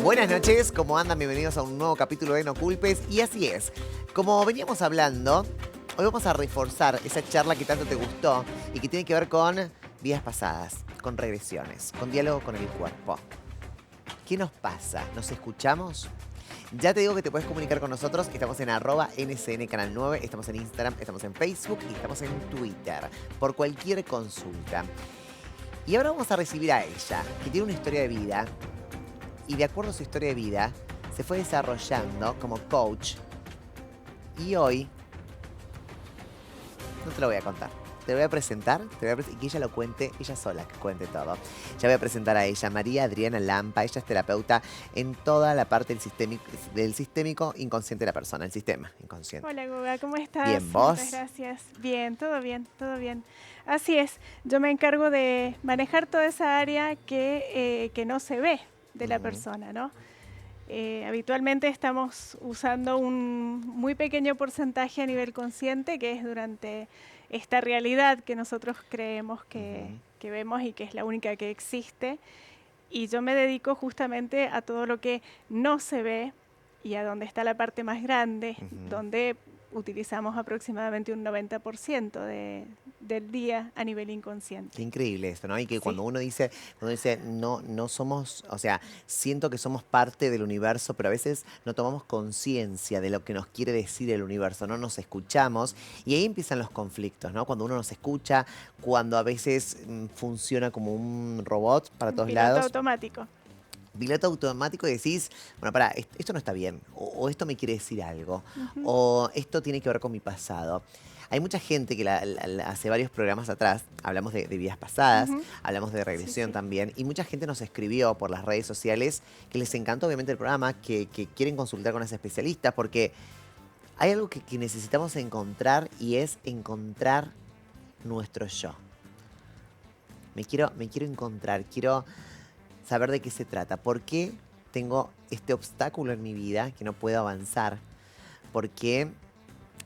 Buenas noches, ¿cómo andan? Bienvenidos a un nuevo capítulo de No Culpes. Y así es, como veníamos hablando, hoy vamos a reforzar esa charla que tanto te gustó y que tiene que ver con vidas pasadas, con regresiones, con diálogo con el cuerpo. ¿Qué nos pasa? ¿Nos escuchamos? Ya te digo que te puedes comunicar con nosotros. Estamos en @NSN Canal 9, estamos en Instagram, estamos en Facebook y estamos en Twitter por cualquier consulta. Y ahora vamos a recibir a ella, que tiene una historia de vida y de acuerdo a su historia de vida se fue desarrollando como coach y hoy no te lo voy a contar. Te lo voy a presentar, y que ella lo cuente, ella sola que cuente todo. Ya voy a presentar a ella, María Adriana Lampa. Ella es terapeuta en toda la parte del sistémico inconsciente de la persona, el sistema inconsciente. Hola, Guga, ¿cómo estás? Bien, ¿vos? Muchas gracias. Bien, todo bien, todo bien. Así es, yo me encargo de manejar toda esa área que no se ve de la persona, ¿no? Habitualmente estamos usando un muy pequeño porcentaje a nivel consciente, que es durante esta realidad que nosotros creemos que vemos y que es la única que existe. Y yo me dedico justamente a todo lo que no se ve y a donde está la parte más grande, donde utilizamos aproximadamente un 90% del día a nivel inconsciente. Qué increíble esto, ¿no? Y que Sí. cuando uno dice no somos, o sea, siento que somos parte del universo, pero a veces no tomamos conciencia de lo que nos quiere decir el universo, no nos escuchamos y ahí empiezan los conflictos, ¿no? Cuando uno nos escucha, cuando a veces funciona como un robot para todos Piloto lados. automático. Piloto automático y decís, bueno, pará, esto no está bien, o esto me quiere decir algo, o esto tiene que ver con mi pasado. Hay mucha gente que hace varios programas atrás, hablamos de vidas pasadas, hablamos de regresión también, y mucha gente nos escribió por las redes sociales que les encantó obviamente el programa, que quieren consultar con ese especialista, porque hay algo que necesitamos encontrar y es encontrar nuestro yo. Me quiero encontrar, quiero saber de qué se trata. ¿Por qué tengo este obstáculo en mi vida que no puedo avanzar? ¿Por qué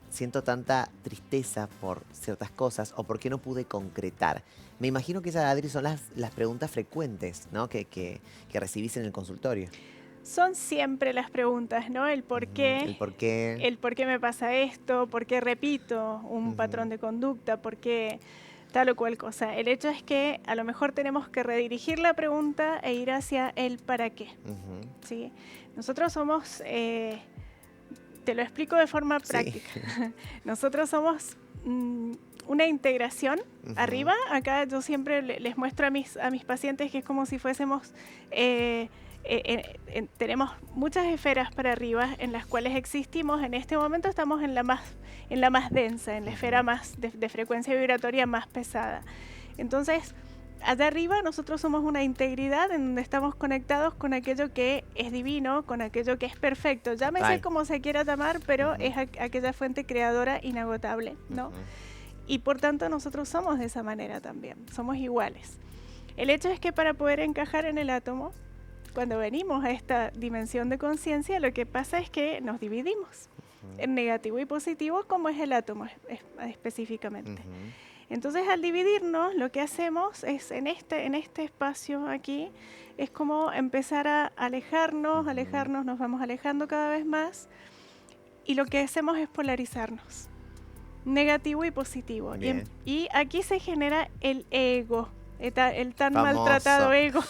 siento tanta tristeza por ciertas cosas? ¿O por qué no pude concretar? Me imagino que esas, Adri, son las preguntas frecuentes, ¿no? que recibís en el consultorio. Son siempre las preguntas, ¿no? El por qué. El por qué. El por qué me pasa esto, por qué repito un patrón de conducta, por qué tal o cual cosa. El hecho es que a lo mejor tenemos que redirigir la pregunta e ir hacia el para qué. ¿Sí? Nosotros somos, te lo explico de forma práctica, nosotros somos una integración. Arriba, acá yo siempre les muestro a mis pacientes que es como si fuésemos... tenemos muchas esferas para arriba en las cuales existimos. En este momento estamos en la más densa, en la esfera más de frecuencia vibratoria más pesada. Entonces, allá arriba nosotros somos una integridad en donde estamos conectados con aquello que es divino, con aquello que es perfecto. Llámese como se quiera llamar, pero es aquella fuente creadora inagotable, ¿no? Y por tanto nosotros somos de esa manera también, somos iguales. El hecho es que para poder encajar en el átomo, cuando venimos a esta dimensión de conciencia, lo que pasa es que nos dividimos en negativo y positivo, como es el átomo específicamente. Entonces, al dividirnos, lo que hacemos es, en este espacio aquí, es como empezar a alejarnos, nos vamos alejando cada vez más, y lo que hacemos es polarizarnos, negativo y positivo. Y aquí se genera el ego, el tan maltratado ego.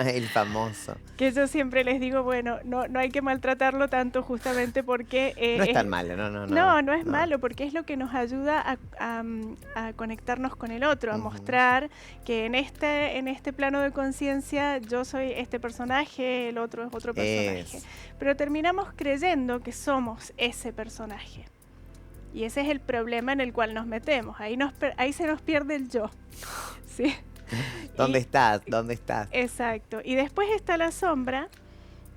El famoso. Que yo siempre les digo, bueno, no hay que maltratarlo tanto justamente porque... no es tan malo, no. No es malo, porque es lo que nos ayuda a conectarnos con el otro, a mostrar que en este plano de conciencia yo soy este personaje, el otro es otro personaje. Pero terminamos creyendo que somos ese personaje. Y ese es el problema en el cual nos metemos. Ahí se nos pierde el yo. ¿Sí? ¿Dónde estás? Exacto. Y después está la sombra,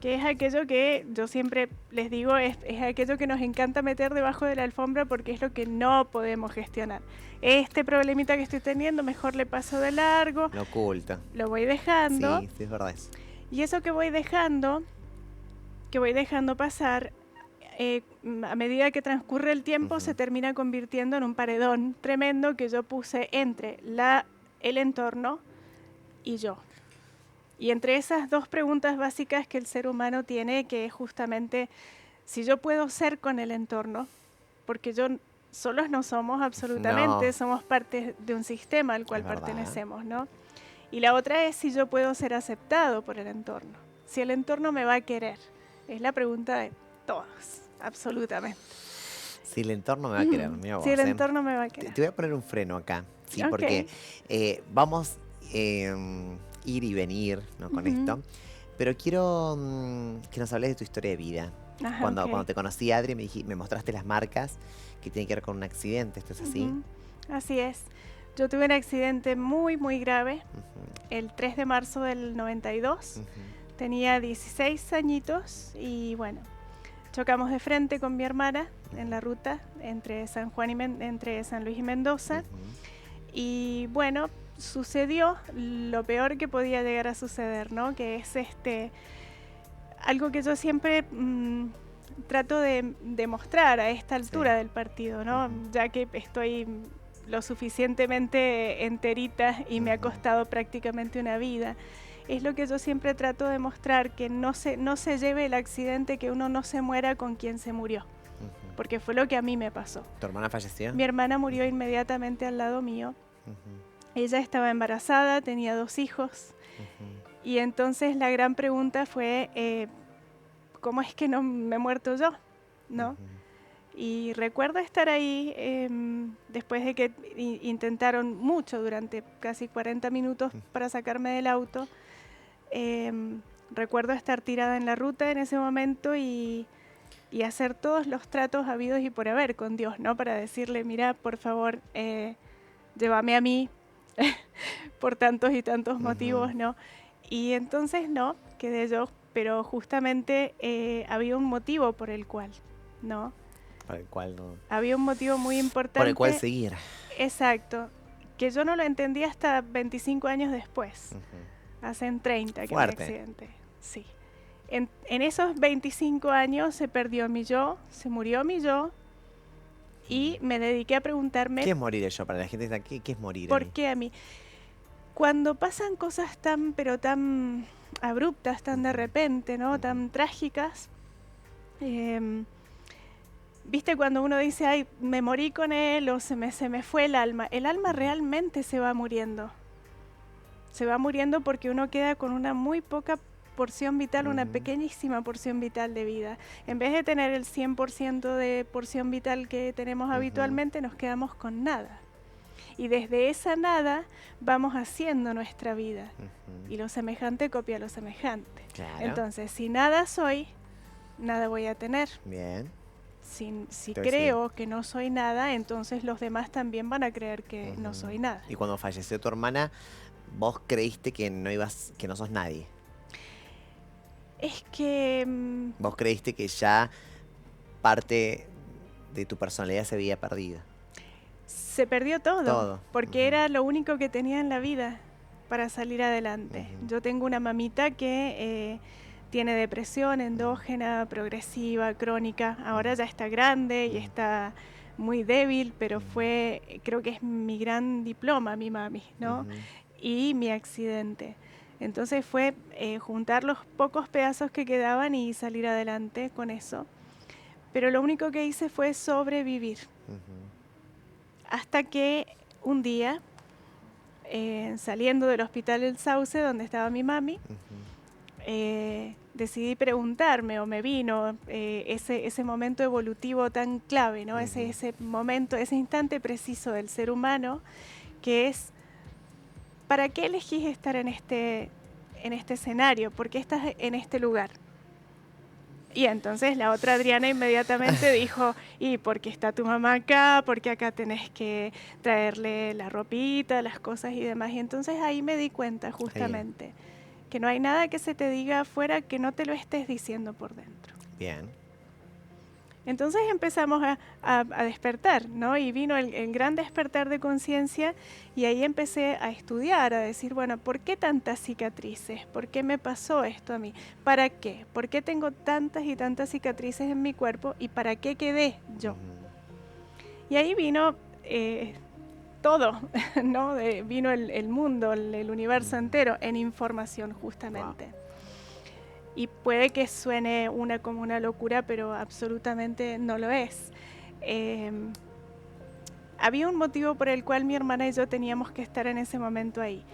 que es aquello que yo siempre les digo, es aquello que nos encanta meter debajo de la alfombra porque es lo que no podemos gestionar. Este problemita que estoy teniendo, mejor le paso de largo. Lo oculto. Lo voy dejando. Sí, es verdad eso. Y eso que voy dejando pasar, a medida que transcurre el tiempo, se termina convirtiendo en un paredón tremendo que yo puse entre el entorno y yo. Y entre esas dos preguntas básicas que el ser humano tiene, que es justamente si yo puedo ser con el entorno, porque solos no somos absolutamente, No, somos parte de un sistema al es cual verdad. pertenecemos, ¿no? Y la otra es si yo puedo ser aceptado por el entorno, si el entorno me va a querer. Es la pregunta de todos, absolutamente. Si el entorno me va a querer, mira Si el vos, ¿eh? entorno me va a Te querer. voy a poner un freno acá, ¿sí? Porque Ok. vamos ir y venir, ¿no? Con Ujú. esto. Pero quiero que nos hables de tu historia de vida. Ajá, Cuando ok. te conocí, Adri, me mostraste las marcas que tienen que ver con un accidente. ¿Esto es así? Ujú. Así es. Yo tuve un accidente muy, muy grave Ujú, el 3 de marzo del 92. ujú, Tenía 16 añitos y bueno, chocamos de frente con mi hermana en la ruta entre San Juan y entre San Luis y Mendoza. ujú, Y bueno, sucedió lo peor que podía llegar a suceder, ¿no? Que es algo que yo siempre trato de demostrar a esta sí, altura del partido, ¿no? ujú, Ya que estoy lo suficientemente enterita y me ha ujú, costado prácticamente una vida. Es lo que yo siempre trato de mostrar, que no se lleve el accidente, que uno no se muera con quien se murió, ujú. porque fue lo que a mí me pasó. ¿Tu hermana falleció? Mi hermana murió Ujú, inmediatamente al lado mío. ujú, Ella estaba embarazada, tenía 2 hijos, ujú, y entonces la gran pregunta fue, ¿cómo es que no me he muerto yo? ¿No? ujú, Y recuerdo estar ahí después de que intentaron mucho, durante casi 40 minutos ujú, para sacarme del auto. Recuerdo estar tirada en la ruta en ese momento y hacer todos los tratos habidos y por haber con Dios, ¿no? Para decirle, mira, por favor, llévame a mí por tantos y tantos ujú. motivos, ¿no? Y entonces no, quedé yo, pero justamente había un motivo por el cual, ¿no? Por el cual no. Había un motivo muy Por el cual importante, seguir. exacto, que yo no lo entendí hasta 25 años después, Ujú. hacen 30 que me Fuerte. accidenté, sí. En esos 25 años se perdió mi yo, se murió mi yo y me dediqué a preguntarme ¿Qué es morir yo? Para la gente que está aquí, ¿qué es morir, por Ani? qué a mí. Cuando pasan cosas tan, pero tan abruptas, tan de Ujú, repente, ¿no? ujú, Tan trágicas, ¿viste cuando uno dice, ay, me morí con él o se me fue el alma? El alma ujú, realmente se va muriendo. Se va muriendo porque uno queda con una muy poca porción vital, una ujú, pequeñísima porción vital de vida. En vez de tener el 100% de porción vital que tenemos ujú, habitualmente, nos quedamos con nada. Y desde esa nada vamos haciendo nuestra vida. ujú. Y lo semejante copia lo semejante. Claro. Entonces, si nada soy, nada voy a tener. Bien. Si Te voy a seguir. creo que no soy nada, entonces los demás también van a creer que no Ujú. soy nada. Y cuando falleció tu hermana, vos creíste que no ibas, que no sos nadie. Es que Vos creíste que ya parte de tu personalidad se había perdido. se perdió todo, Todo. porque Ujú, era lo único que tenía en la vida para salir adelante. ujú, Yo tengo una mamita que tiene depresión ujú, endógena, progresiva, crónica. Ahora ujú, ya está grande y ujú, está muy débil, pero ujú, creo que es mi gran diploma, mi mami, ¿no? ujú, Y mi accidente. Entonces fue juntar los pocos pedazos que quedaban y salir adelante con eso. Pero lo único que hice fue sobrevivir. ujú, Hasta que un día, saliendo del hospital El Sauce, donde estaba mi mami, ujú, decidí preguntarme, o me vino ese momento evolutivo tan clave, ¿no? ujú, Ese momento, ese instante preciso del ser humano, que es, ¿para qué elegís estar en este escenario? ¿Por qué estás en este lugar? Y entonces la otra Adriana inmediatamente dijo, ¿y por qué está tu mamá acá? ¿Por qué acá tenés que traerle la ropita, las cosas y demás? Y entonces ahí me di cuenta Ahí. justamente que no hay nada que se te diga afuera que no te lo estés diciendo por dentro. Bien. Entonces empezamos a despertar, ¿no? Y vino el gran despertar de conciencia y ahí empecé a estudiar, a decir, bueno, ¿por qué tantas cicatrices? ¿Por qué me pasó esto a mí? ¿Para qué? ¿Por qué tengo tantas y tantas cicatrices en mi cuerpo? ¿Y para qué quedé yo? Ujú, Y ahí vino todo, ¿no? Vino el mundo, el universo entero en información justamente. Wow. Y puede que suene como una locura, pero absolutamente no lo es. Había un motivo por el cual mi hermana y yo teníamos que estar en ese momento ahí.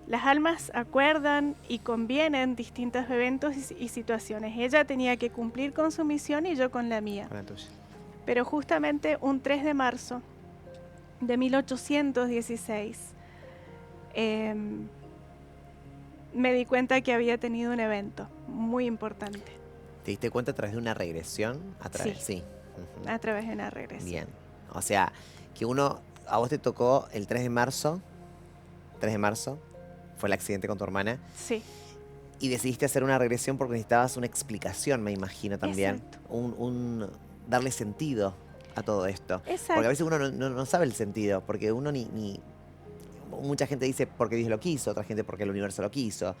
Las almas acuerdan y convienen distintos eventos y situaciones. Ella tenía que cumplir con su misión y yo con la mía. Con la tuya. Pero justamente un 3 de marzo de 1816 me di cuenta que había tenido un evento muy importante. ¿Te diste cuenta a través de una regresión? Sí. A través de una regresión. Bien. O sea, que a vos te tocó el 3 de marzo, fue el accidente con tu hermana. Sí. Y decidiste hacer una regresión porque necesitabas una explicación, me imagino también. Exacto. Darle sentido a todo esto. Exacto. Porque a veces uno no sabe el sentido, porque uno mucha gente dice porque Dios lo quiso, otra gente porque el universo lo quiso.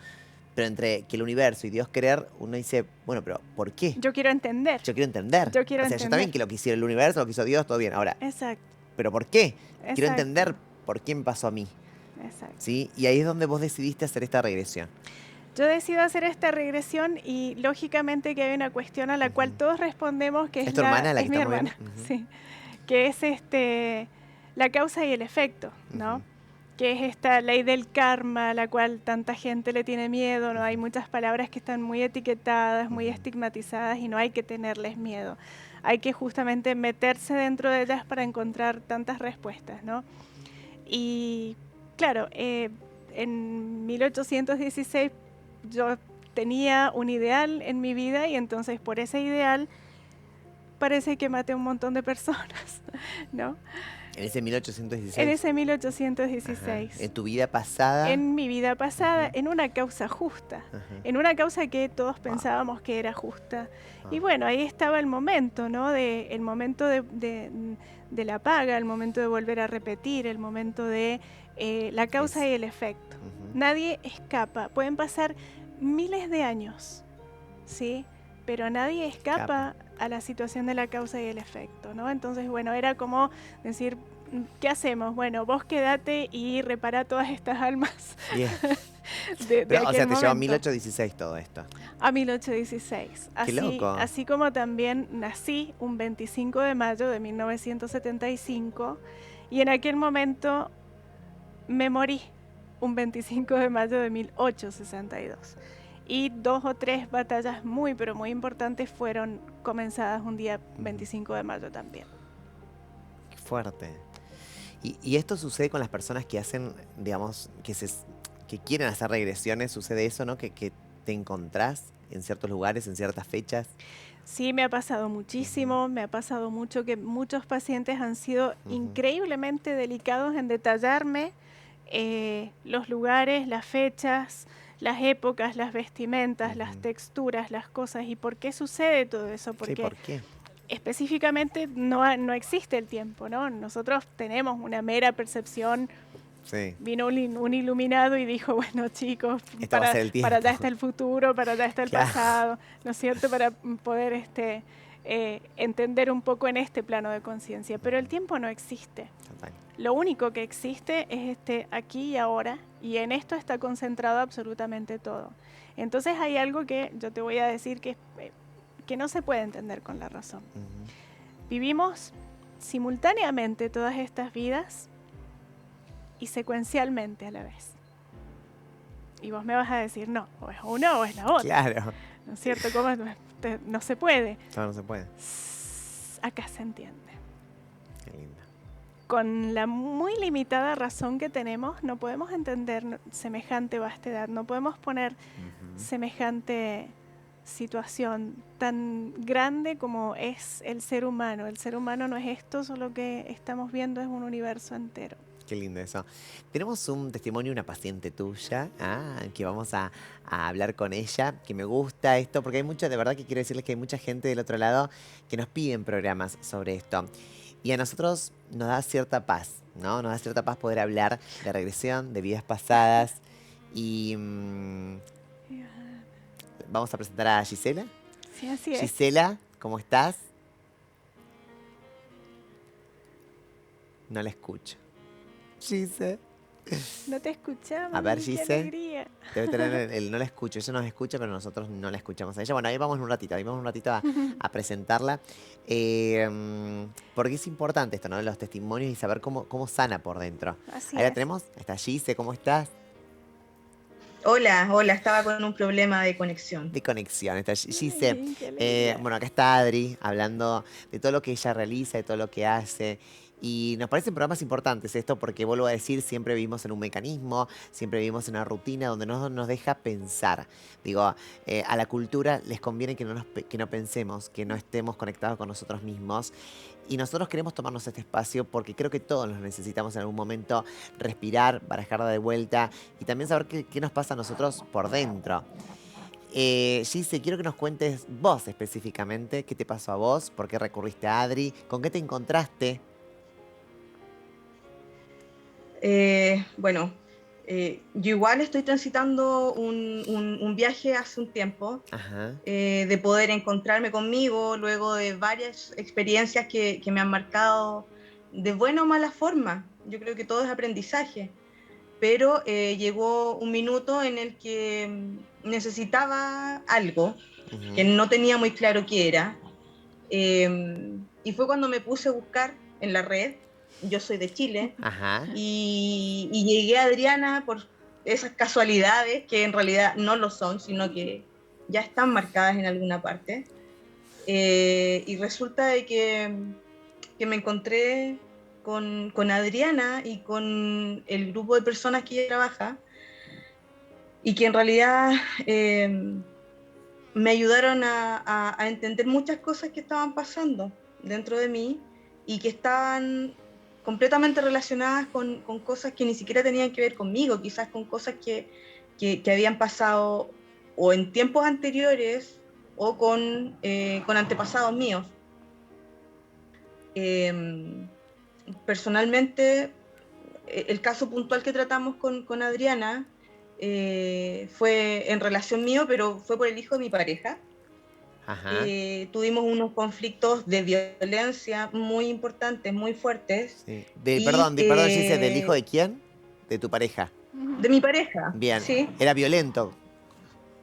Pero entre que el universo y Dios querer, uno dice, bueno, pero ¿por qué? Yo quiero entender. Yo quiero entender. Yo quiero entender. Yo también que lo quisiera el universo, lo quiso Dios, todo bien. Ahora, exacto. ¿pero por qué? Exacto. Quiero entender por qué me pasó a mí. Exacto. ¿Sí? Y ahí es donde vos decidiste hacer esta regresión. Yo decido hacer esta regresión y lógicamente que hay una cuestión a la cual todos respondemos que ¿Es tu hermana la que es mi está hermana, moviendo? sí, que es la causa y el efecto, ¿no? Que es esta ley del karma a la cual tanta gente le tiene miedo, ¿no? Hay muchas palabras que están muy etiquetadas, muy estigmatizadas y no hay que tenerles miedo. Hay que justamente meterse dentro de ellas para encontrar tantas respuestas, ¿no? Y claro, en 1816 yo tenía un ideal en mi vida y entonces por ese ideal parece que maté a un montón de personas, ¿no? ¿En ese 1816? En ese 1816. Ajá. ¿En tu vida pasada? En mi vida pasada, en una causa justa, en una causa que todos pensábamos que era justa. Y bueno, ahí estaba el momento, ¿no? El momento de la paga, el momento de volver a repetir, el momento de la causa y el efecto. Nadie escapa. Pueden pasar miles de años, ¿sí? Pero nadie escapa a la situación de la causa y el efecto, ¿no? Entonces, bueno, era como decir, ¿qué hacemos? Bueno, vos quedate y repara todas estas almas. Bien. Pero, o sea, te llevó a 1816 todo esto. A 1816. Qué loco. Así como también nací un 25 de mayo de 1975 y en aquel momento me morí un 25 de mayo de 1862. Y 2 o 3 batallas muy, pero muy importantes fueron comenzadas un día 25 de mayo también. Qué fuerte. Y esto sucede con las personas que hacen, digamos, que quieren hacer regresiones, sucede eso, ¿no? Que te encontrás en ciertos lugares, en ciertas fechas. Sí, me ha pasado muchísimo, me ha pasado mucho que muchos pacientes han sido increíblemente delicados en detallarme los lugares, las fechas, las épocas, las vestimentas, las texturas, las cosas. ¿Y por qué sucede todo eso? Porque sí, ¿por qué? Específicamente no existe el tiempo, ¿no? Nosotros tenemos una mera percepción. Sí. Vino un iluminado y dijo, bueno, chicos, para allá está el futuro, para allá está el pasado, ¿no es cierto? Para poder entender un poco en este plano de conciencia. Pero el tiempo no existe. Total. Lo único que existe es aquí y ahora, y en esto está concentrado absolutamente todo. Entonces hay algo que yo te voy a decir que no se puede entender con la razón. Vivimos simultáneamente todas estas vidas y secuencialmente a la vez. Y vos me vas a decir, no, o es uno o es la otra. Claro. ¿No es cierto? ¿Cómo? No se puede. No se puede. Acá se entiende. Qué lindo. Con la muy limitada razón que tenemos, no podemos entender semejante vastedad, no podemos poner semejante situación tan grande como es el ser humano. El ser humano no es esto, solo que estamos viendo es un universo entero. Qué lindo eso. Tenemos un testimonio, una paciente tuya, que vamos a hablar con ella, que me gusta esto, porque hay mucha, de verdad que quiero decirles que hay mucha gente del otro lado que nos piden programas sobre esto. Y a nosotros nos da cierta paz, ¿no? Nos da cierta paz poder hablar de regresión, de vidas pasadas. Y vamos a presentar a Gisela. Sí, así es. Gisela, ¿cómo estás? No la escucho. Gise. No te escuchamos, A ver, qué Gise. alegría. Debe tener el no la escucho. Ella nos escucha, pero nosotros no la escuchamos a ella. Bueno, ahí vamos en un ratito. Ahí vamos un ratito a presentarla. Porque es importante esto, ¿no? De los testimonios y saber cómo sana por dentro. Así Ahí la es. tenemos. Está Gise, ¿cómo estás? Hola, estaba con un problema de conexión. De conexión. Está Gise. Ay, qué alegría. Bueno, acá está Adri hablando de todo lo que ella realiza, de todo lo que hace. Y nos parecen programas importantes esto porque, vuelvo a decir, siempre vivimos en un mecanismo, siempre vivimos en una rutina donde no nos deja pensar. Digo, a la cultura les conviene que no pensemos, que no estemos conectados con nosotros mismos. Y nosotros queremos tomarnos este espacio porque creo que todos los necesitamos en algún momento, respirar, barajarla de vuelta y también saber qué nos pasa a nosotros por dentro. Gise, quiero que nos cuentes vos específicamente qué te pasó a vos, por qué recurriste a Adri, con qué te encontraste. Bueno, yo igual estoy transitando un viaje hace un tiempo, Ajá. de poder encontrarme conmigo luego de varias experiencias que me han marcado de buena o mala forma. Yo creo que todo es aprendizaje, pero llegó un minuto en el que necesitaba algo que Ujú. no tenía muy claro qué era. Y fue cuando me puse a buscar en la red. Yo soy de Chile Ajá. y llegué a Adriana por esas casualidades que en realidad no lo son, sino que ya están marcadas en alguna parte. Y resulta de que me encontré con Adriana y con el grupo de personas que ella trabaja y que en realidad me ayudaron a entender muchas cosas que estaban pasando dentro de mí y que estaban completamente relacionadas con cosas que ni siquiera tenían que ver conmigo, quizás con cosas que habían pasado o en tiempos anteriores o con antepasados míos. Personalmente, el caso puntual que tratamos con Adriana fue en relación mío, pero fue por el hijo de mi pareja. Ajá. Tuvimos unos conflictos de violencia muy importantes, muy fuertes, Sí. y Perdón, Gise, ¿del hijo de quién? De tu pareja. Ujú. de mi pareja, Bien. sí. ¿Era violento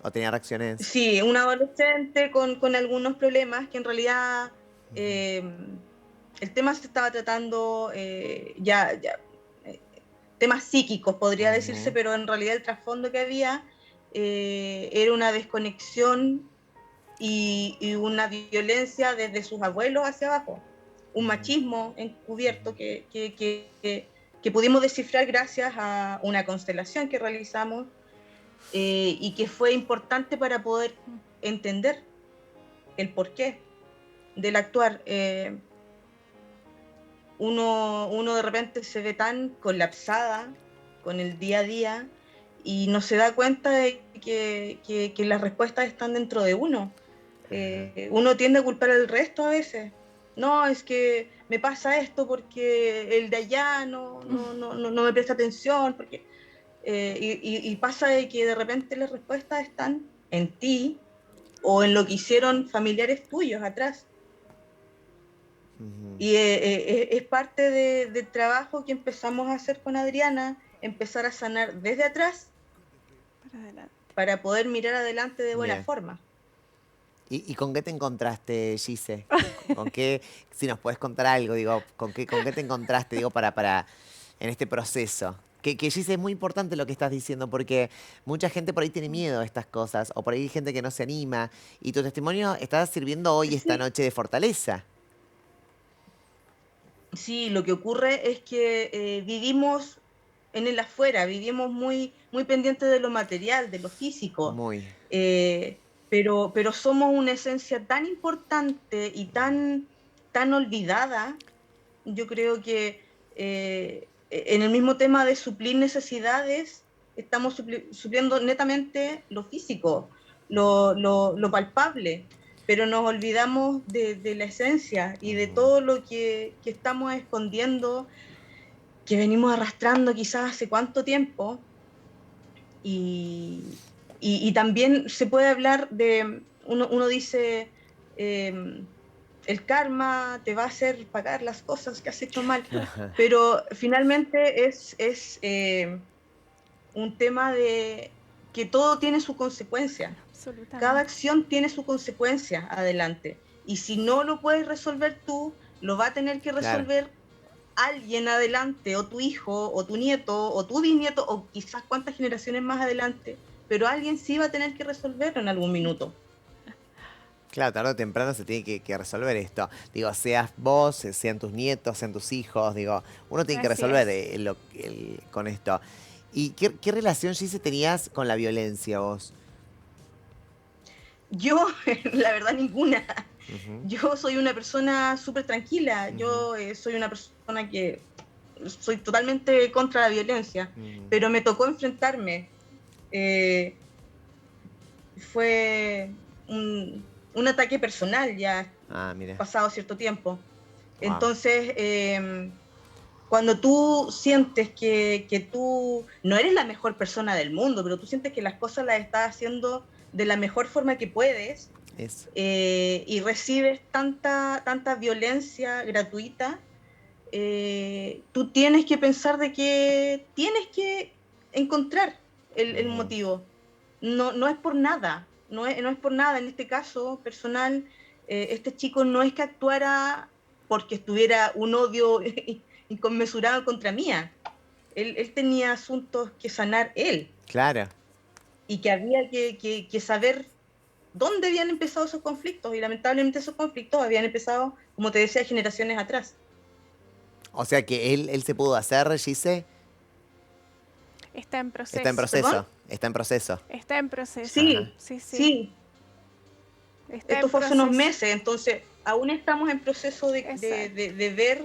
o tenía reacciones? Sí, un adolescente con algunos problemas que en realidad eh, el tema se estaba tratando temas psíquicos, podría decirse, Ujú. pero en realidad el trasfondo que había era una desconexión y una violencia desde sus abuelos hacia abajo, un Ujú. machismo encubierto que pudimos descifrar gracias a una constelación que realizamos y que fue importante para poder entender el porqué del actuar. Uno de repente se ve tan colapsada con el día a día y no se da cuenta de que las respuestas están dentro de uno. Ajá. Uno tiende a culpar al resto a veces. No, es que me pasa esto porque el de allá no me presta atención, porque, y pasa de que de repente las respuestas están en ti o en lo que hicieron familiares tuyos atrás. Ujú. Y es parte del trabajo que empezamos a hacer con Adriana, empezar a sanar desde atrás Para adelante. para poder mirar adelante de buena Bien. forma. ¿Y con qué te encontraste, Gise? ¿Con qué, si nos puedes contar algo, digo, con qué te encontraste, digo, para en este proceso? Que Gise, es muy importante lo que estás diciendo, porque mucha gente por ahí tiene miedo a estas cosas, o por ahí hay gente que no se anima, y tu testimonio está sirviendo hoy, esta Sí, noche, de fortaleza. sí, lo que ocurre es que vivimos en el afuera, vivimos muy pendientes de lo material, de lo físico, Muy. eh, pero somos una esencia tan importante y tan olvidada. Yo creo que en el mismo tema de suplir necesidades, estamos supliendo netamente lo físico, lo palpable, pero nos olvidamos de la esencia y de Ujú. todo lo que estamos escondiendo, que venimos arrastrando quizás hace cuánto tiempo. Y, y también se puede hablar de, uno dice, eh, el karma te va a hacer pagar las cosas que has hecho mal, Ajá. pero finalmente es un tema de que todo tiene su consecuencia. Cada Absolutamente. acción tiene su consecuencia adelante. Y si no lo puedes resolver tú, lo va a tener que Claro. resolver alguien adelante, o tu hijo, o tu nieto, o tu bisnieto, o quizás cuántas generaciones más adelante, pero alguien sí va a tener que resolverlo en algún minuto. Claro, tarde o temprano se tiene que resolver esto. Digo, seas vos, sean tus nietos, sean tus hijos, digo, uno tiene que Así resolver es. con esto. ¿Y qué relación, Gise, tenías con la violencia vos? Yo, la verdad, ninguna. Ujú, Yo soy una persona súper tranquila. ujú, Yo soy una persona que soy totalmente contra la violencia, ujú. pero me tocó enfrentarme. Eh, Fue un ataque personal ya Ah, mira. pasado cierto tiempo. Wow. Entonces, cuando tú sientes que tú no eres la mejor persona del mundo, pero tú sientes que las cosas las estás haciendo de la mejor forma que puedes, Eso. y recibes tanta violencia gratuita, tú tienes que pensar de que tienes que encontrar el Ujú. motivo. No, no es por nada, no es por nada. En este caso personal, este chico no es que actuara porque estuviera un odio inconmensurado contra mía. Él tenía asuntos que sanar él, Claro. y que había que saber dónde habían empezado esos conflictos, y lamentablemente esos conflictos habían empezado, como te decía, generaciones atrás. O sea que él se pudo hacer, Gise. Está en Está en proceso. ¿Perdón? proceso. Está en proceso. Está en proceso. Ajá. Sí, Sí, sí. sí, Está esto en fue hace unos proceso. meses, entonces aún estamos en proceso Exacto. de ver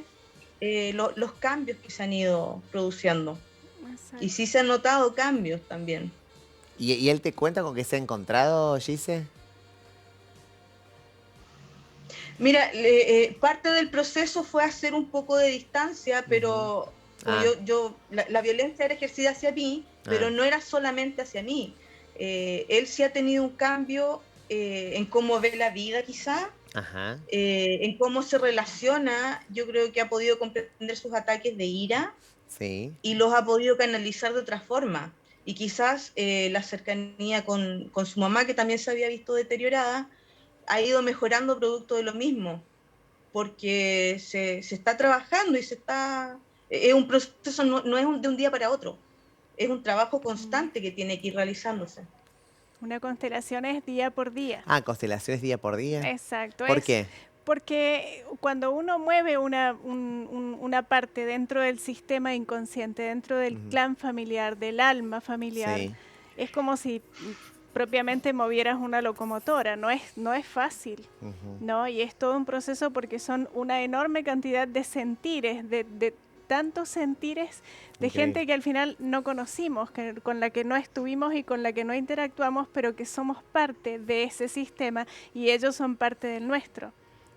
los cambios que se han ido produciendo. Y Exacto. sí se han notado cambios también. ¿Y él te cuenta con qué se ha encontrado, Gise? Mira, parte del proceso fue hacer un poco de distancia, Ujú. pero Ah, la violencia era ejercida hacia mí, pero ah. no era solamente hacia mí. Él sí ha tenido un cambio en cómo ve la vida, quizá, Ajá. en cómo se relaciona. Yo creo que ha podido comprender sus ataques de ira Sí. y los ha podido canalizar de otra forma. Y quizás la cercanía con su mamá, que también se había visto deteriorada, ha ido mejorando producto de lo mismo, porque se está trabajando y se está... Es un proceso, no es de un día para otro, es un trabajo Mm. constante que tiene que ir realizándose. Una constelación es día por día. Ah, constelaciones día por día. Exacto, ¿Por es qué? porque cuando uno mueve una parte dentro del sistema inconsciente, dentro del Ujú. clan familiar, del alma familiar, Sí. es como si propiamente movieras una locomotora, no es fácil, Ujú. ¿no? Y es todo un proceso porque son una enorme cantidad de sentires, de tantos sentires de Increíble. gente que al final no conocimos, con la que no estuvimos y con la que no interactuamos, pero que somos parte de ese sistema y ellos son parte del nuestro.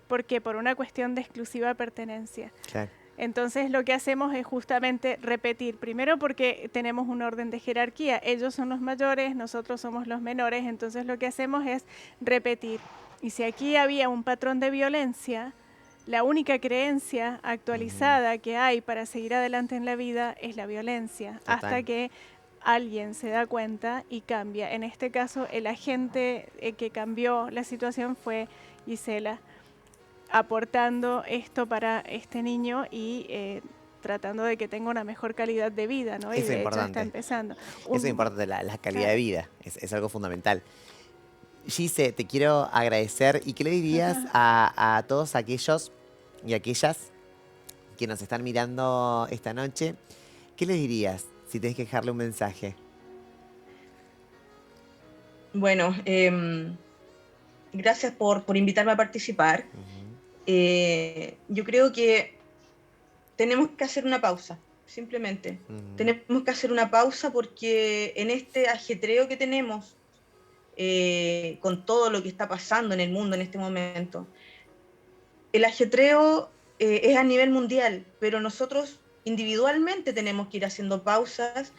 Porque por una cuestión de exclusiva pertenencia. Claro. Entonces lo que hacemos es justamente repetir, primero porque tenemos un orden de jerarquía, ellos son los mayores, nosotros somos los menores, entonces lo que hacemos es repetir. Y si aquí había un patrón de violencia, la única creencia Ujú. actualizada que hay para seguir adelante en la vida es la violencia, hasta Total. que alguien se da cuenta y cambia. En este caso, el agente que cambió la situación fue Gisela, aportando esto para este niño y tratando de que tenga una mejor calidad de vida, ¿no? Y Eso es de hecho está importante. empezando. Eso es importante, la calidad de Claro. vida. Es algo fundamental. Gise, te quiero agradecer. ¿Y qué le dirías a todos aquellos y aquellas que nos están mirando esta noche? ¿Qué les dirías si tenés que dejarle un mensaje? Bueno, gracias por invitarme a participar. Ujú, Yo creo que tenemos que hacer una pausa, simplemente. ujú, Tenemos que hacer una pausa porque en este ajetreo que tenemos, con todo lo que está pasando en el mundo en este momento, el ajetreo es a nivel mundial, pero nosotros individualmente tenemos que ir haciendo pausas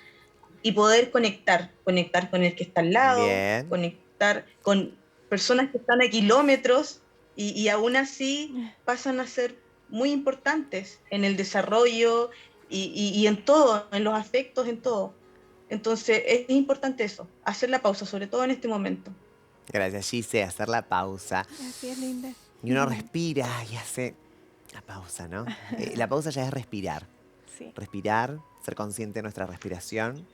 y poder conectar con el que está al lado, bien. conectar con personas que están a kilómetros, y aún así pasan a ser muy importantes en el desarrollo y en todo, en los afectos, en todo. Entonces es importante eso, hacer la pausa, sobre todo en este momento. Gracias, Gise, hacer la pausa. Así es, linda. Y uno respira y hace la pausa, ¿no? La pausa ya es respirar. Sí. Respirar, ser consciente de nuestra respiración.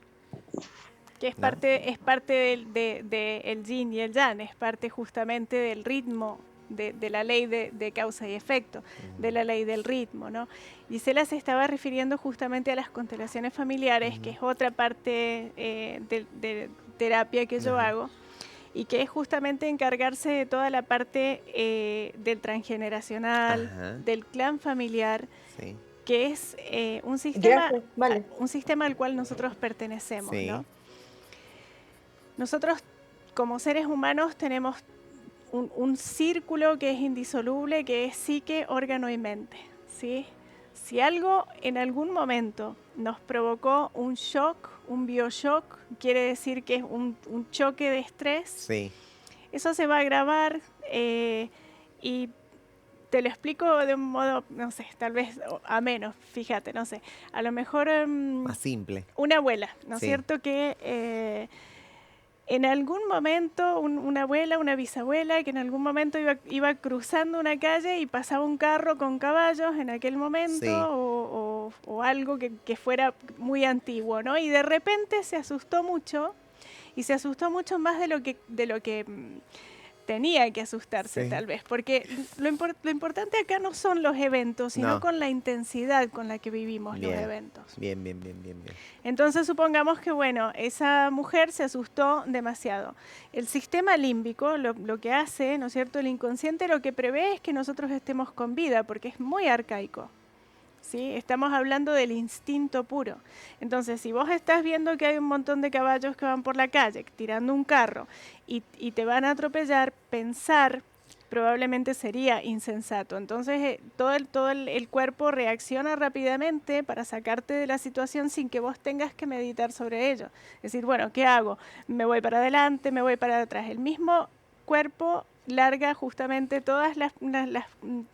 Que es ¿no? parte el yin y el yang, es parte justamente del ritmo, de la ley de causa y efecto, de la ley del ritmo, ¿no? Gisela se estaba refiriendo justamente a las constelaciones familiares, que es otra parte de terapia que yo hago, y que es justamente encargarse de toda la parte del transgeneracional, del clan familiar, Sí. que es un sistema, Gracias, vale. un sistema al cual nosotros pertenecemos, Sí. ¿no? Nosotros, como seres humanos, tenemos un círculo que es indisoluble, que es psique, órgano y mente, ¿sí? Si algo en algún momento nos provocó un shock, un bioshock, quiere decir que es un choque de estrés, Sí. eso se va a grabar y te lo explico de un modo, no sé, tal vez a menos, fíjate, no sé, a lo mejor Más simple. una abuela, ¿no es Sí. cierto? Que en algún momento una abuela, una bisabuela, que en algún momento iba cruzando una calle y pasaba un carro con caballos en aquel momento, Sí. o algo que fuera muy antiguo, ¿no? Y de repente se asustó mucho, y se asustó mucho más de lo que tenía que asustarse, Sí. tal vez, porque lo importante acá no son los eventos, sino No. con la intensidad con la que vivimos los eventos. Bien, bien. Entonces supongamos que, bueno, esa mujer se asustó demasiado. El sistema límbico lo que hace, ¿no es cierto? El inconsciente lo que prevé es que nosotros estemos con vida, porque es muy arcaico, ¿sí? Estamos hablando del instinto puro. Entonces, si vos estás viendo que hay un montón de caballos que van por la calle tirando un carro y te van a atropellar, pensar probablemente sería insensato. Entonces, todo el cuerpo reacciona rápidamente para sacarte de la situación sin que vos tengas que meditar sobre ello. Es decir, bueno, ¿qué hago? Me voy para adelante, me voy para atrás. El mismo cuerpo larga justamente todas las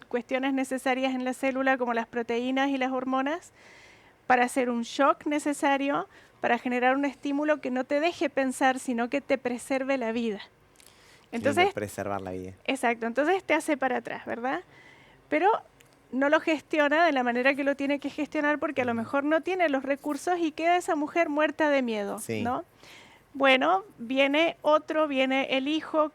cuestiones necesarias en la célula, como las proteínas y las hormonas, para hacer un shock necesario, para generar un estímulo que no te deje pensar, sino que te preserve la vida. Entonces, preservar la vida. Exacto, entonces te hace para atrás, ¿verdad? Pero no lo gestiona de la manera que lo tiene que gestionar, porque a lo mejor no tiene los recursos y queda esa mujer muerta de miedo, Sí. ¿no? Bueno, viene el hijo,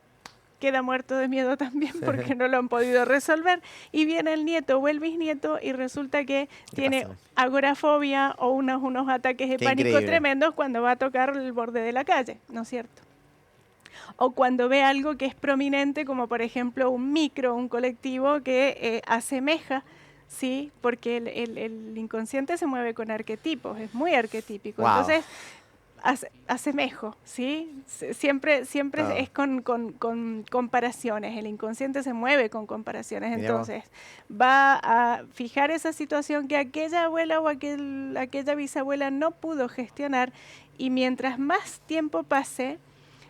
queda muerto de miedo también porque no lo han podido resolver, y viene el nieto o el bisnieto y resulta que tiene agorafobia o unos ataques de pánico increíble. tremendos cuando va a tocar el borde de la calle, ¿no es cierto? O cuando ve algo que es prominente, como por ejemplo un micro, un colectivo que asemeja, ¿sí? Porque el inconsciente se mueve con arquetipos, es muy arquetípico. Wow. Entonces, asemejo, ¿sí? Siempre es con comparaciones, el inconsciente se mueve con comparaciones. Mirá entonces va a fijar esa situación que aquella abuela o aquella bisabuela no pudo gestionar, y mientras más tiempo pase,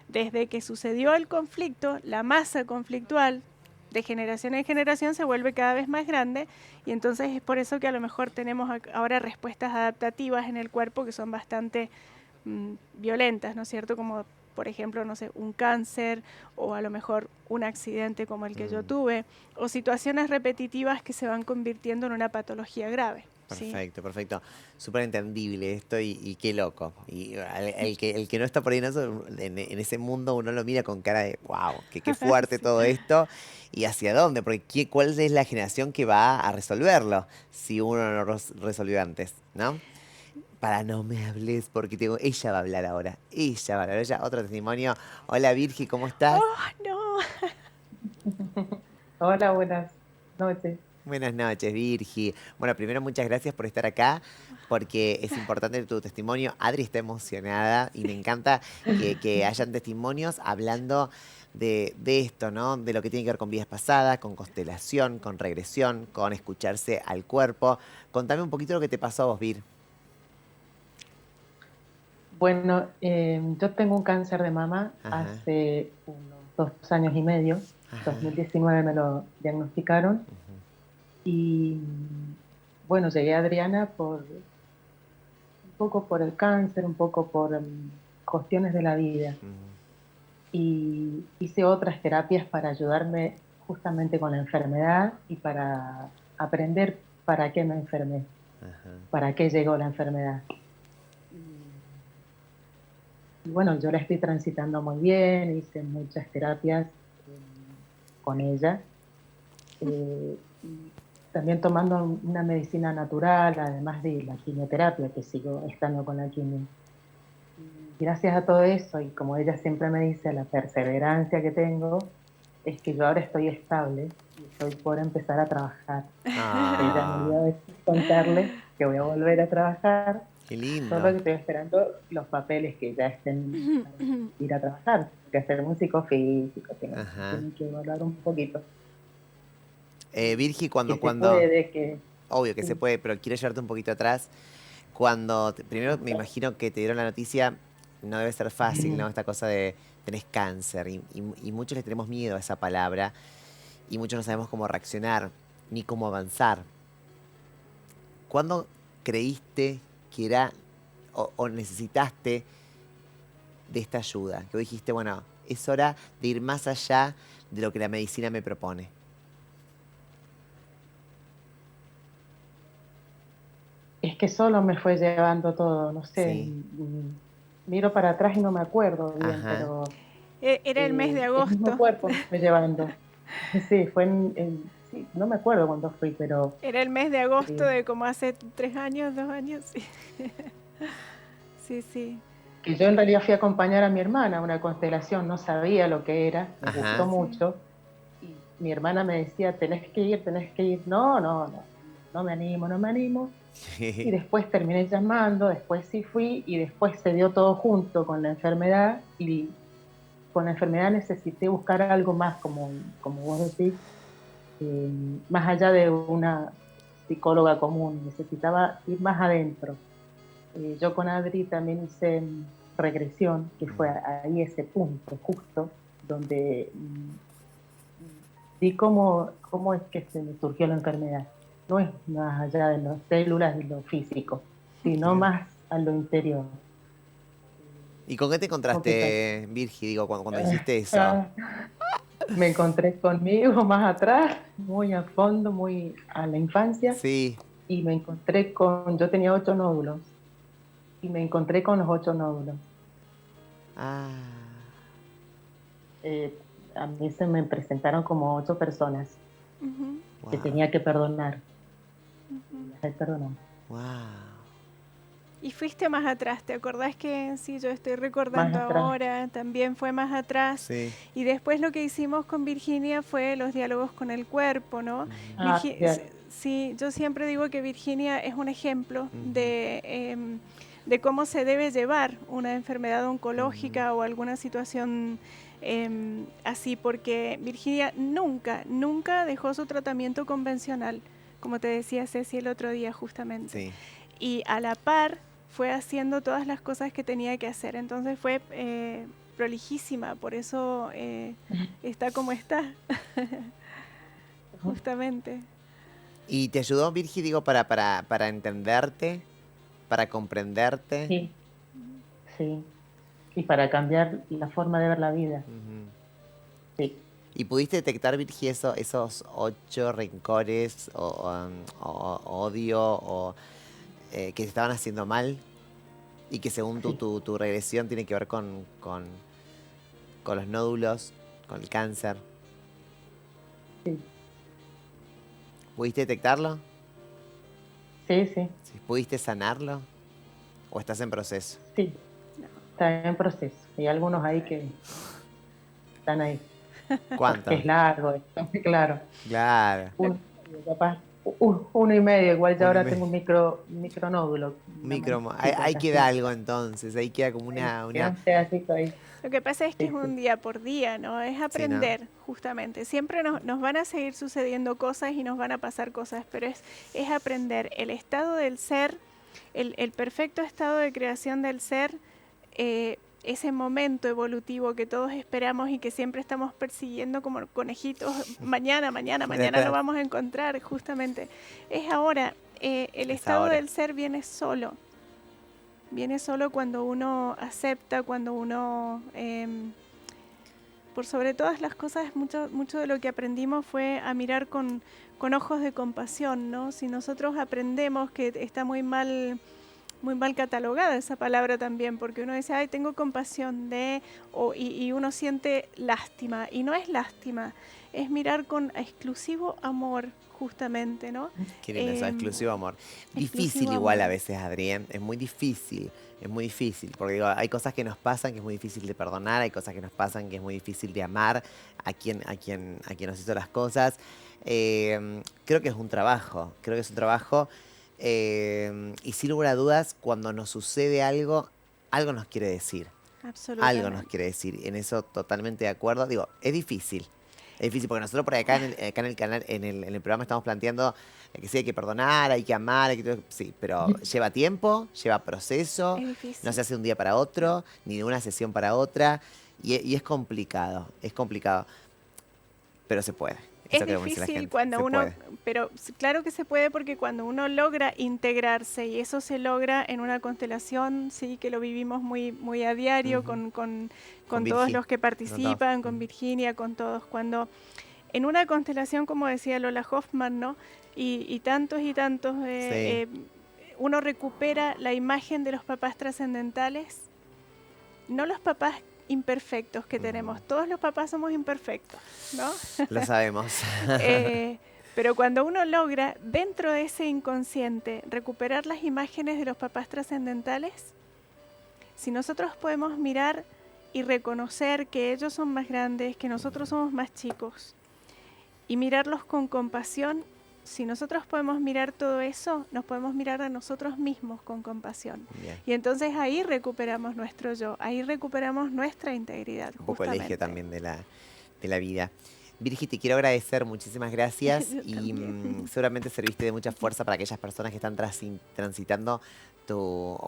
desde que sucedió el conflicto, la masa conflictual de generación en generación se vuelve cada vez más grande, y entonces es por eso que a lo mejor tenemos ahora respuestas adaptativas en el cuerpo que son bastante violentas, ¿no es cierto? Como por ejemplo, no sé, un cáncer, o a lo mejor un accidente como el que yo tuve, o situaciones repetitivas que se van convirtiendo en una patología grave. Perfecto, perfecto. Súper entendible esto y qué loco. Y el que no está por ahí en ese mundo, uno lo mira con cara de wow, qué fuerte todo esto. ¿Y hacia dónde? Porque ¿cuál es la generación que va a resolverlo si uno no lo resolvió antes? ¿No? Para, no me hables porque ella va a hablar ahora. Ella va a hablar. Ella, otro testimonio. Hola Virgi, ¿cómo estás? ¡Oh, no! Hola, buenas noches. Buenas noches, Virgi. Bueno, primero muchas gracias por estar acá, porque es importante tu testimonio. Adri está emocionada y me encanta que hayan testimonios hablando de esto, ¿no? De lo que tiene que ver con vidas pasadas, con constelación, con regresión, con escucharse al cuerpo. Contame un poquito lo que te pasó a vos, Vir. Bueno, yo tengo un cáncer de mama Ajá. hace unos 2 años y medio. Ajá. Ajá. 2019 me lo diagnosticaron Ujú, y bueno, llegué a Adriana un poco por el cáncer, un poco por cuestiones de la vida. ujú, Y hice otras terapias para ayudarme justamente con la enfermedad y para aprender para qué me enfermé, ajá. para qué llegó la enfermedad. Y bueno, yo la estoy transitando muy bien, hice muchas terapias eh, con ella. Y también tomando una medicina natural, además de la quimioterapia, que sigo estando con la quimio. Y gracias a todo eso, y como ella siempre me dice, la perseverancia que tengo, es que yo ahora estoy estable y estoy por empezar a trabajar. Ella me Ah, olvidó de contarle que voy a volver a trabajar, qué solo lindo. que estoy esperando los papeles que ya estén para ir a trabajar. Tengo que hacer un psicofísico, Ajá. tienen que evaluar un poquito. Virgi, Que se puede, que obvio que se sí. puede, pero quiero llevarte un poquito atrás. Primero me imagino que te dieron la noticia, no debe ser fácil, ¿no? Esta cosa de tenés cáncer y muchos le tenemos miedo a esa palabra y muchos no sabemos cómo reaccionar ni cómo avanzar. ¿Cuándo creíste que era o necesitaste de esta ayuda? Que vos dijiste, bueno, es hora de ir más allá de lo que la medicina me propone. Es que solo me fue llevando todo, no sé, Sí. miro para atrás y no me acuerdo bien, Ajá. pero Era el mes de el mismo agosto. cuerpo me fue llevando. Sí, fue sí, no me acuerdo cuándo fui, pero Era el mes de agosto eh, de como hace 3 años, 2 años. Sí, sí, sí. que yo en realidad fui a acompañar a mi hermana a una constelación, no sabía lo que era, me gustó Ajá. Sí. mucho, y mi hermana me decía, tenés que ir, no, no, no, no me animo, no me animo. Y después terminé llamando, después sí fui y después se dio todo junto con la enfermedad y con la enfermedad necesité buscar algo más, como vos decís, eh, más allá de una psicóloga común, necesitaba ir más adentro. Yo con Adri también hice regresión, que fue ahí ese punto justo donde vi cómo es que se me surgió la enfermedad. No es más allá de las células y lo físico, sino Claro. más a lo interior. ¿Y con qué te Como que encontraste, Virgi, digo, cuando hiciste eso? me encontré conmigo más atrás, muy a fondo, muy a la infancia, Sí. y me encontré yo tenía 8 nódulos, y me encontré con los 8 nódulos. Ah. Eh, a mí se me presentaron como 8 personas Ujú, que Wow. tenía que perdonar, y ujú. las he perdonado. Wow. Y fuiste más atrás, ¿te acordás que sí, yo estoy Más recordando atrás, ahora, también fue más atrás? Sí. Y después lo que hicimos con Virginia fue los diálogos con el cuerpo, ¿no? ah, ya, Sí, yo siempre digo que Virginia es un ejemplo Ujú, de cómo se debe llevar una enfermedad ujú, oncológica o alguna situación así, porque Virginia nunca, nunca dejó su tratamiento convencional, como te decía Ceci el otro día justamente. sí. Y a la par fue haciendo todas las cosas que tenía que hacer. Entonces fue prolijísima, por eso está como está, justamente. ¿Y te ayudó, Virgi, digo, para entenderte, para comprenderte? sí, sí. Y para cambiar la forma de ver la vida, Ujú. sí, ¿Y pudiste detectar, Virgi, esos 8 rencores o odio o que te estaban haciendo mal y que según sí, tu regresión tiene que ver con los nódulos, con el cáncer? sí, ¿Pudiste detectarlo? sí, sí, ¿Sí? ¿Pudiste sanarlo? ¿O estás en proceso? sí, está en proceso. Hay algunos ahí que están ahí, porque ¿Cuántos? es largo esto, claro. Claro, Lo- Uno, capaz, 1,5, igual ya uno y ahora tengo medio. un micronódulo, una Ahí, manchita ahí casi, queda algo entonces, ahí queda como ahí, queda una... un pedacito ahí, Lo que pasa es que es sí, sí, un día por día, ¿no? Es Sí, ¿no? aprender, justamente. Siempre nos van a seguir sucediendo cosas y nos van a pasar cosas, pero es aprender el estado del ser, el perfecto estado de creación del ser, eh, ese momento evolutivo que todos esperamos y que siempre estamos persiguiendo como conejitos, mañana lo vamos a encontrar, justamente. Es ahora, el estado del ser viene solo cuando uno acepta, cuando uno, por sobre todas las cosas, mucho de lo que aprendimos fue a mirar con ojos de compasión, ¿no? Si nosotros aprendemos que está muy mal catalogada esa palabra también, porque uno dice, ay, tengo compasión y uno siente lástima, y no es lástima, es mirar con exclusivo amor, justamente, ¿no? Qué lindo eso, exclusivo amor. Difícil Exclusivo igual amor. a veces, Adrián, es muy difícil, porque digo, hay cosas que nos pasan que es muy difícil de perdonar, hay cosas que nos pasan que es muy difícil de amar a quien nos hizo las cosas. Creo que es un trabajo, y sin lugar a dudas, cuando nos sucede algo nos quiere decir. Absolutamente. Algo nos quiere decir. En eso totalmente de acuerdo. Digo, es difícil. Es difícil porque nosotros por acá en el canal, en el programa estamos planteando que sí hay que perdonar, hay que amar, sí, pero lleva tiempo, lleva proceso, Es difícil. no se hace un día para otro, ni de una sesión para otra, y es complicado, pero se puede. Es Eso creo que dice la difícil gente, cuando se uno, puede. pero claro que se puede, porque cuando uno logra integrarse, y eso se logra en una constelación, sí, que lo vivimos muy a diario, Ujú. con Con todos Virgi, los que participan, con Ujú. Virginia, con todos. Cuando en una constelación, como decía Lola Hoffman, ¿no? Y tantos, Sí. uno recupera la imagen de los papás trascendentales, no los papás imperfectos que tenemos. Todos los papás somos imperfectos, ¿no? Lo sabemos. Pero cuando uno logra, dentro de ese inconsciente, recuperar las imágenes de los papás trascendentales, si nosotros podemos mirar y reconocer que ellos son más grandes, que nosotros somos más chicos, y mirarlos con compasión, si nosotros podemos mirar todo eso, nos podemos mirar a nosotros mismos con compasión. Bien. Y entonces ahí recuperamos nuestro yo, ahí recuperamos nuestra integridad. Un poco el eje justamente. también de la vida. Virgi, te quiero agradecer, muchísimas gracias. Yo Y también. seguramente serviste de mucha fuerza para aquellas personas que están transitando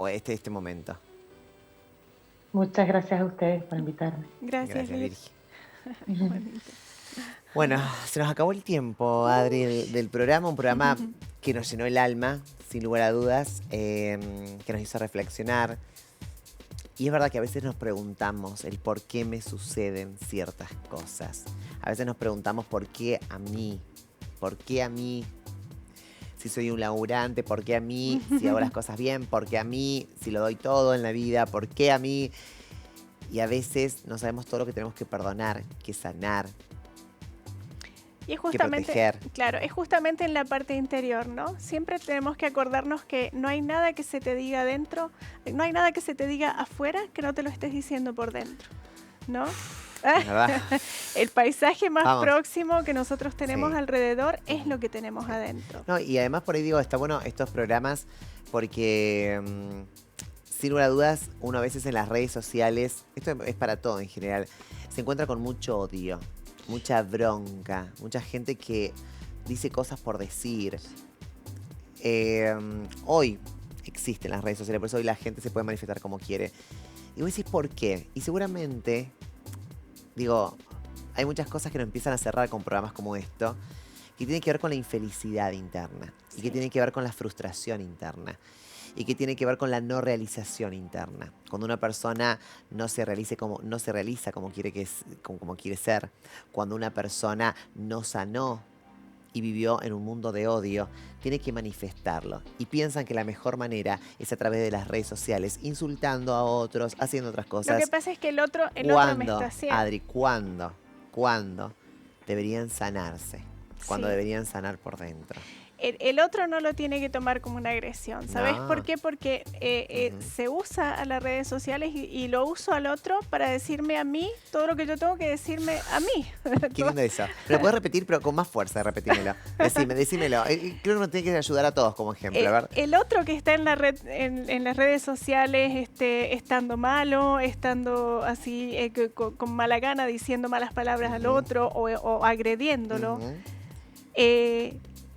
este momento. Muchas gracias a ustedes por invitarme. Gracias, Virgi. Igualmente. Bueno, se nos acabó el tiempo, Adri, del programa. Un programa que nos llenó el alma, sin lugar a dudas, que nos hizo reflexionar. Y es verdad que a veces nos preguntamos el por qué me suceden ciertas cosas. A veces nos preguntamos por qué a mí, si soy un laburante, por qué a mí, si hago las cosas bien, por qué a mí, si lo doy todo en la vida, por qué a mí. Y a veces no sabemos todo lo que tenemos que perdonar, que sanar. Y es justamente, proteger. claro, es justamente en la parte interior, ¿no? Siempre tenemos que acordarnos que no hay nada que se te diga adentro, no hay nada que se te diga afuera que no te lo estés diciendo por dentro, ¿no? ¿Verdad? El paisaje más Vamos. próximo que nosotros tenemos Sí. alrededor es lo que tenemos adentro. No, y además por ahí digo, está bueno estos programas porque sin lugar a dudas, uno a veces en las redes sociales, esto es para todo en general, se encuentra con mucho odio, mucha bronca, mucha gente que dice cosas por decir. Hoy existen las redes sociales, por eso hoy la gente se puede manifestar como quiere. Y vos decís, ¿por qué? Y seguramente, digo, hay muchas cosas que nos empiezan a cerrar con programas como esto, que tienen que ver con la infelicidad interna, y que tienen que ver con la frustración interna, y que tiene que ver con la no realización interna. Cuando una persona no se realiza como quiere ser, cuando una persona no sanó y vivió en un mundo de odio, tiene que manifestarlo. Y piensan que la mejor manera es a través de las redes sociales, insultando a otros, haciendo otras cosas. Lo que pasa es que el otro me ¿Cuándo, está haciendo. Adri, cuándo deberían sanarse? Cuando Sí. deberían sanar por dentro. El otro no lo tiene que tomar como una agresión. ¿Sabes No. por qué? Porque se usa a las redes sociales y lo uso al otro para decirme a mí todo lo que yo tengo que decirme a mí. Qué lindo eso. Pero puedes repetir, pero con más fuerza, repetímelo. Decímelo. Creo que nos tiene que ayudar a todos como ejemplo, a ver. El otro que está en la red, en las redes sociales, estando malo, estando así con mala gana, diciendo malas palabras al otro o agrediéndolo. Ujú.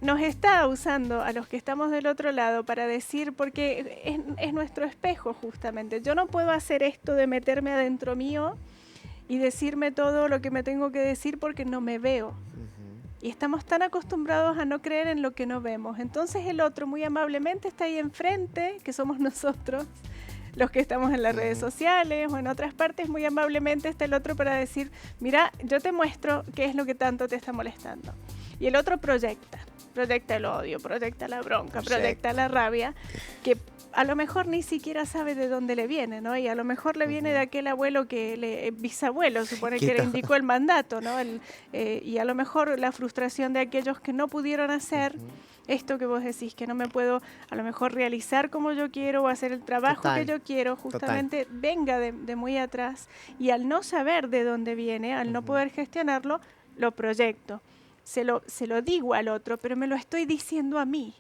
nos está usando a los que estamos del otro lado para decir, porque es nuestro espejo justamente. Yo no puedo hacer esto de meterme adentro mío y decirme todo lo que me tengo que decir porque no me veo. Y estamos tan acostumbrados a no creer en lo que no vemos. Entonces el otro muy amablemente está ahí enfrente, que somos nosotros, los que estamos en las redes sociales o en otras partes, muy amablemente está el otro para decir, mira, yo te muestro qué es lo que tanto te está molestando. Y el otro proyecta el odio, proyecta la bronca, proyecta la rabia, que a lo mejor ni siquiera sabe de dónde le viene, ¿no? Y a lo mejor le viene de aquel abuelo bisabuelo, supone que le indicó el mandato, ¿no? Y a lo mejor la frustración de aquellos que no pudieron hacer esto que vos decís, que no me puedo a lo mejor realizar como yo quiero o hacer el trabajo que yo quiero, justamente venga de muy atrás. Y al no saber de dónde viene, al no poder gestionarlo, lo proyecto. Se lo digo al otro, pero me lo estoy diciendo a mí.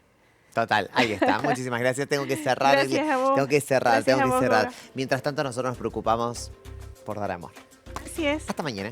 Total, ahí está. Muchísimas gracias. Tengo que cerrar. Gracias a vos. Tengo que cerrar. Gracias a vos, Dora. Mientras tanto, nosotros nos preocupamos por dar amor. Así es. Hasta mañana.